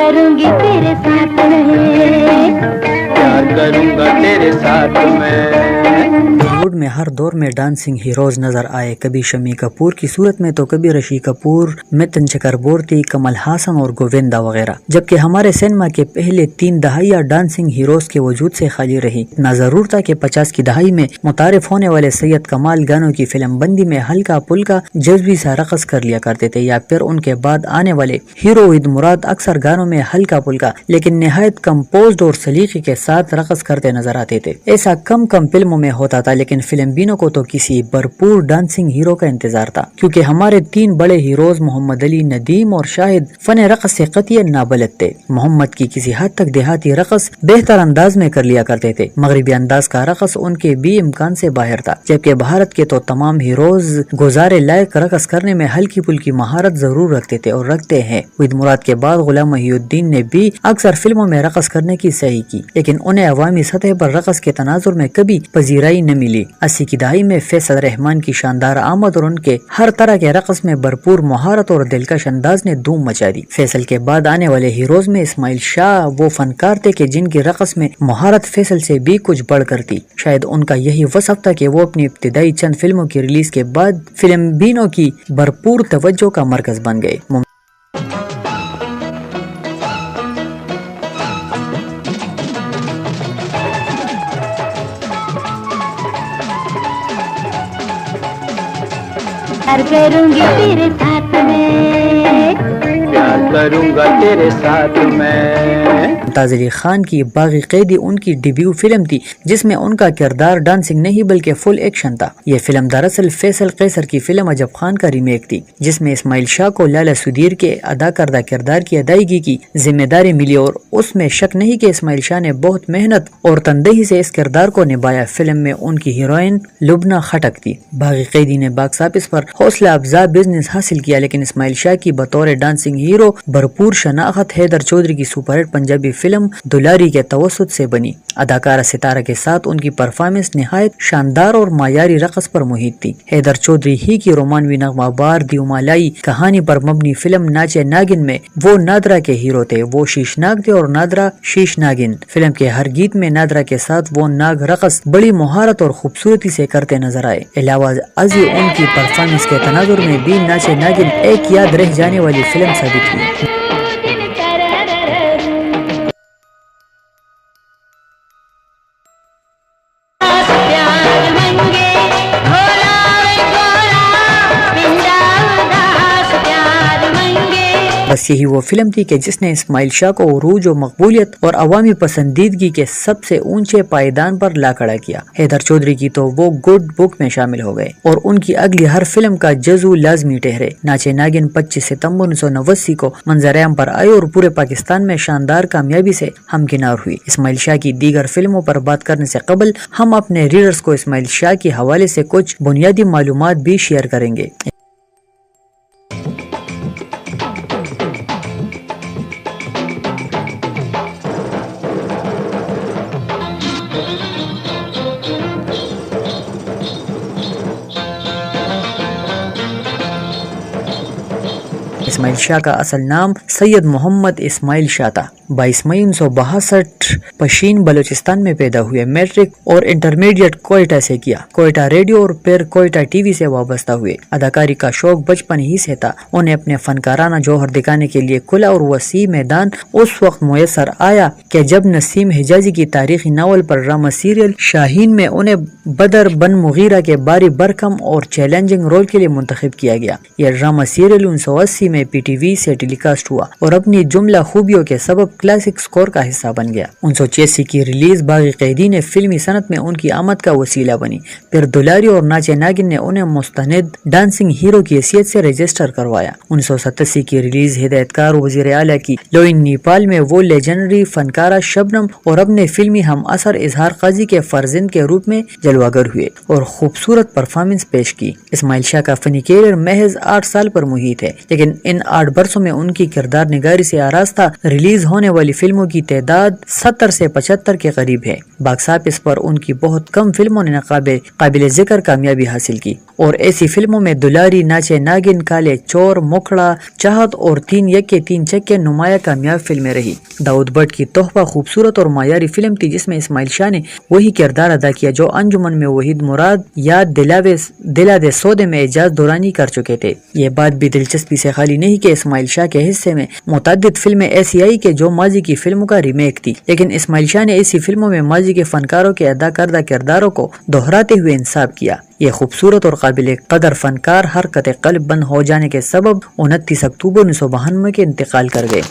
करूंगी तेरे साथ में, प्यार करूंगा तेरे साथ में। बॉलीवुड में हर दौर में डांसिंग हीरोज नजर आए, कभी शम्मी कपूर की सूरत में तो कभी ऋषि कपूर, मिथुन चक्रबोर्ती, कमल हासन और गोविंदा वगैरह। जबकि हमारे सिनेमा के पहले 3 दहाइयाँ डांसिंग हीरोज के वजूद से खाली रही। इतना जरूर था कि 50 की दहाई में मुतारिफ होने वाले सैयद कमाल गानों की फिल्म बंदी में हल्का पुल्का जज्बी सा रक़स कर लिया करते थे, या फिर उनके बाद आने वाले हीरो ईद मुराद अक्सर गानों में हल्का पुल्का लेकिन निहायत कंपोज्ड और सलीके के साथ रक़स करते नजर आते थे। ऐसा कम फिल्मों में होता था, लेकिन फिल्म बीनों को तो किसी भरपूर डांसिंग हीरो का इंतजार था, क्योंकि हमारे 3 बड़े हीरोज मोहम्मद अली, नदीम और शाहिद फन रक़स से कतईन नाबलद थे। मोहम्मद की किसी हद तक देहाती रक़स बेहतर अंदाज में कर लिया करते थे, मगरबी अंदाज का रक़स उनके भी इम्कान से बाहर था। जबकि भारत के तो तमाम हीरोज गुजारे लायक रक़स करने में हल्की पुल्की महारत जरूर रखते थे और रखते हैं। ईद मुराद के बाद गुलाम मोहिउद्दीन ने भी अक्सर फिल्मों में रक़स करने की सही की, लेकिन उन्हें अवामी सतह पर रक़स के तनाजुर में कभी पजीराई न मिली। 80 की दहाई में फैसल रहमान की शानदार आमद और उनके हर तरह के रक़स में भरपूर महारत और दिलकश अंदाज ने धूम मचा दी। फैसल के बाद आने वाले हीरोज में इस्माइल शाह वो फनकार थे कि जिनकी रक़स में महारत फैसल से भी कुछ बढ़कर थी। शायद उनका यही वसफ था कि वो अपनी इब्तिदाई चंद फिल्मों की रिलीज के बाद फिल्म बीनों की भरपूर तवज्जो का मरकज बन गए। प्यार करूंगी तेरे साथ में, प्यार करूंगा तेरे साथ में। मुमताज अली खान की बागी कैदी उनकी डेब्यू फिल्म थी, जिसमें उनका किरदार डांसिंग नहीं बल्कि फुल एक्शन था। यह फिल्म दरअसल फैसल कैसर की फिल्म अजब खान का रीमेक थी, जिसमें इस्माइल शाह को लाला सुधीर के अदा करदा किरदार की अदायगी की जिम्मेदारी मिली और उसमें शक नहीं कि इस्माइल शाह ने बहुत मेहनत और तनदेही से इस किरदार को निभाया। फिल्म में उनकी हीरोइन लुबना खटक थी। बागी कैदी ने बॉक्स ऑफिस पर हौसला अफजा बिजनेस हासिल किया, लेकिन इस्माइल शाह की बतौर डांसिंग हीरो भरपूर शनाख्त हैदर चौधरी की सुपरहिट पंजाबी फिल्म दुलारी के तवसुत से बनी। अदाकारा सितारा के साथ उनकी परफॉर्मेंस निहायत शानदार और मायारी रक़स पर मुहित थी। हैदर चौधरी ही की रोमानवी नगमाबार दियुमालाई कहानी पर मबनी फिल्म नाचे नागिन में वो नादरा के हीरो थे। वो शीशनाग थे और नादरा शीश नागिन। फिल्म के हर गीत में नादरा के साथ वो नाग रक़स बड़ी महारत और खूबसूरती से करते नजर आए। अलावा अजी उनकी परफॉर्मेंस के तनाजुर में भी नाचे नागिन एक याद रह जाने वाली फिल्म साबित हुई। बस यही वो फिल्म थी कि जिसने इस्माइल शाह को उरूज और मकबूलियत और अवामी पसंदीदगी के सबसे ऊंचे पायदान पर ला खड़ा किया। हैदर चौधरी की तो वो गुड बुक में शामिल हो गए और उनकी अगली हर फिल्म का जज़ू लाजमी ठहरे। नाचे नागिन 25 सितंबर 1989 को मंजर-ए-आम पर आई और पूरे पाकिस्तान में शानदार कामयाबी से हमकिनार हुई। इस्माइल शाह की दीगर फिल्मों पर बात करने से कबल हम अपने रीडर्स को इस्माइल शाह के हवाले से कुछ बुनियादी मालूमात भी शेयर करेंगे। इस्माइल शाह का असल नाम सैयद मोहम्मद इस्माइल शाह था। 22 मई 1962 पशीन बलूचिस्तान में पैदा हुए। मैट्रिक और इंटरमीडिएट कोयटा से किया। कोयटा रेडियो और फिर कोयटा टीवी से वाबस्ता हुए। अदाकारी का शौक बचपन ही से था। उन्हें अपने फनकाराना जौहर दिखाने के लिए खुला और वसी मैदान उस वक्त मुयसर आया कि जब नसीम हिजाजी की तारीखी नावल पर ड्रामा सीरियल शाहीन में उन्हें बदर बन मुगीरा के बारी बरकम और चैलेंजिंग रोल के लिए मुंतखब किया गया। यह ड्रामा सीरियल 1980 में पीटीवी से टेलीकास्ट हुआ और अपनी जुमला खूबियों के सबब क्लासिक स्कोर का हिस्सा बन गया। 1986 की रिलीज बागी कैदी ने फिल्मी सनत में उनकी आमद का वसीला बनी। फिर दुलारी और नाचे नागिन ने उन्हें मुस्तनिद डांसिंग हीरो की हैसियत से रजिस्टर करवाया। 1987 की रिलीज हिदायतकार वजीर आला की लोइन नेपाल में वो लेजेंडरी फनकारा शबनम और अपने फिल्मी हम असर इजहार काजी के फर्जिंद के रूप में जलवागर हुए और खूबसूरत परफॉर्मेंस पेश की। इस्माइल शाह का फनी कैरियर महज 8 साल पर मुहित है, लेकिन इन 8 برسوں میں ان کی کردار نگاری سے آراستہ ریلیز ہونے والی فلموں کی تعداد 70 سے 75 کے قریب ہے۔ باکس آفس پر ان کی بہت کم فلموں نے قابل ذکر کامیابی حاصل کی، اور ایسی فلموں میں دلاری، ناچے ناگن، کالے چور، مکھڑا، چاہت اور 3 یکے 3 چکے نمایاں کامیاب فلمیں رہی۔ داؤد بٹ کی تحفہ خوبصورت اور معیاری فلم تھی، جس میں اسماعیل شاہ نے وہی کردار ادا کیا جو انجمن میں وحید مراد یاد دلا دے سودے میں اعجاز دورانی کر چکے تھے۔ یہ بات بھی دلچسپی سے خالی نہیں کہ اسماعیل شاہ کے حصے میں متعدد فلمیں ایسی آئی کہ جو ماضی کی فلموں کا ریمیک تھی، لیکن اسماعیل شاہ نے ایسی فلموں میں ماضی کے فنکاروں کے ادا کردہ کرداروں کو دہراتے ہوئے انصاف کیا۔ یہ خوبصورت اور قابل قدر فنکار حرکت قلب بند ہو جانے کے سبب 29 اکتوبر 1992 کے انتقال کر گئے۔